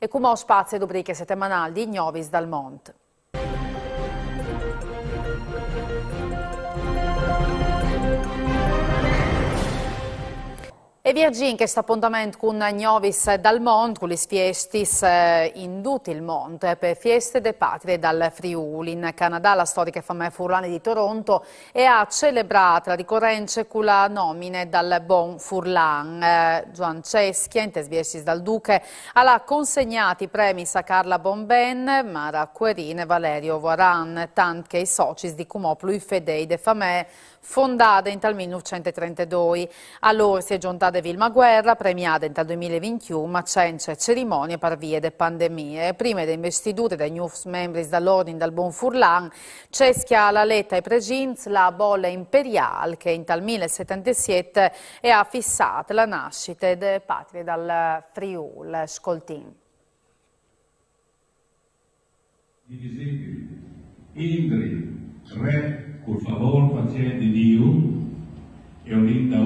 E come spazio e rubriche settimanali di Novis dal Mont. E viaggi che sta appuntamento con Novis dal Mont, con le fiestis in tutto il mondo, per feste de patrie dal Friuli. In Canada la storica famiglia Furlani di Toronto e ha celebrato la ricorrenza con la nomine dal Bon Furlan. Gioan Ceschia, in tesviestis dal Duque, ha consegnato i premi a Carla Bomben, Mara Querin e Valerio Voran, tant che i soci di Cumoplu i Fedei de Famè, fondata in tal 1932. Allora si è giunta da Vilma Guerra, premiata in tal 2021, ma c'è cerimonie per via delle pandemie. Prima delle investiture dei nuovi membri dall'ordine dal Bon Furlan, Ceschia la letta ai pregins la bolla imperiale che in tal 1077 è ha fissato la nascita delle patrie dal Friuli. Scoltin. Indri, re, por favor, paziente di Dio, e olinda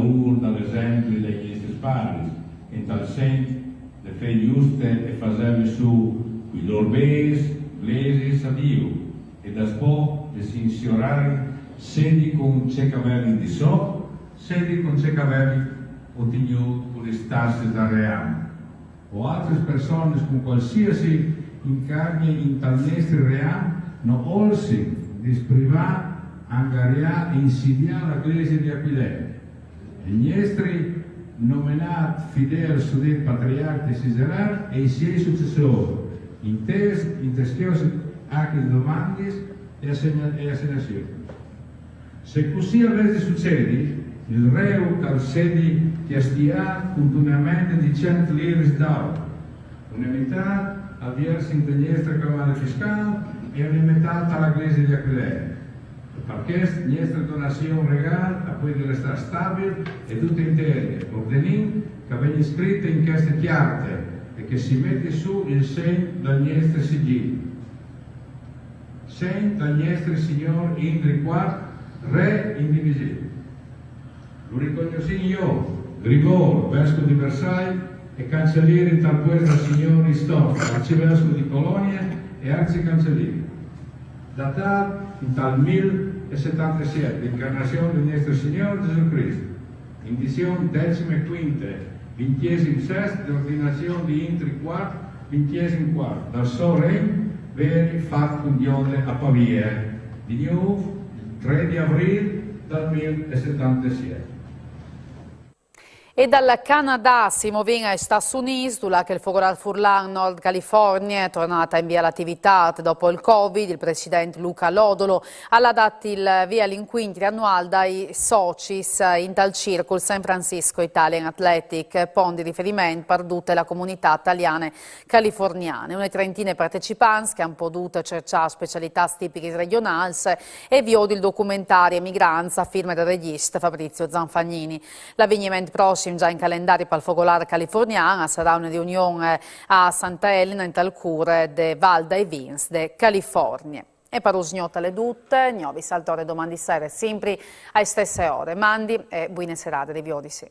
dall'esempio degli spari, in tal senso, le fe giuste e fasevi su i lorbes, blesis a Dio, e da spo le sinsiorare, sedi con cecavelli di so, sedi con cecavelli ottignuti con le stasse da reame, o altre persone con qualsiasi incarni in tal nostro reame, non olsi disprivà angaria e insidia la Chiesa di Aquilea. E gli estri nominati fidel sudet patriarca Ciserar e i suoi successori, in teschiose anche domande e assegnazioni. Se così avesse succedi, il re dal sedi che stia continuamente di 100 lire d'oro, un'unità avversa in destra camera fiscale e un'unità alla Chiesa di Aquilea. Perché questa donazione regale a poi deve essere stabile e tutta intera, ordinando che venga scritta in queste chiarte e che si mette su il segno del nostro sigillo. Segno del nostro Signore Indri IV, Re indivisibile. Lo riconosci io, Grigor, Vescovo di Versailles e cancelliere in tal puesto del Signore Stoff, Arcivescovo di Colonia e Arcicancelliere. Datato in tal 1077, l'incarnazione del nostro Signore Gesù Cristo, indizione 15, 26 d'ordinazione di Indri IV, 24, dal suo regno, veri fatto unione a Pavia, di nuovo il 3 di aprile del 1077. E dal Canada si muove agli Stati Uniti, dove il Fogoral Furlan Nord California è tornata in via l'attività dopo il Covid. Il presidente Luca Lodolo ha dato il via all'incontro annuale dai soci in tal circolo San Francisco Italian Athletic, pon di riferimento per tutta la comunità italiana californiana. Una trentina di partecipanti che hanno potuto cercare specialità tipiche regionali e vio il documentario Emigranza a firma del regista Fabrizio Zanfagnini. L'avvenimento prossimo già in calendario per il Fogolar Californiana sarà una riunione a Santa Elena in tal cure de Val dei Vins de California. E per usgnotta le tutte, Novis Saltore domani sera sempre alle stesse ore. Mandi e buone serate di Viodisi.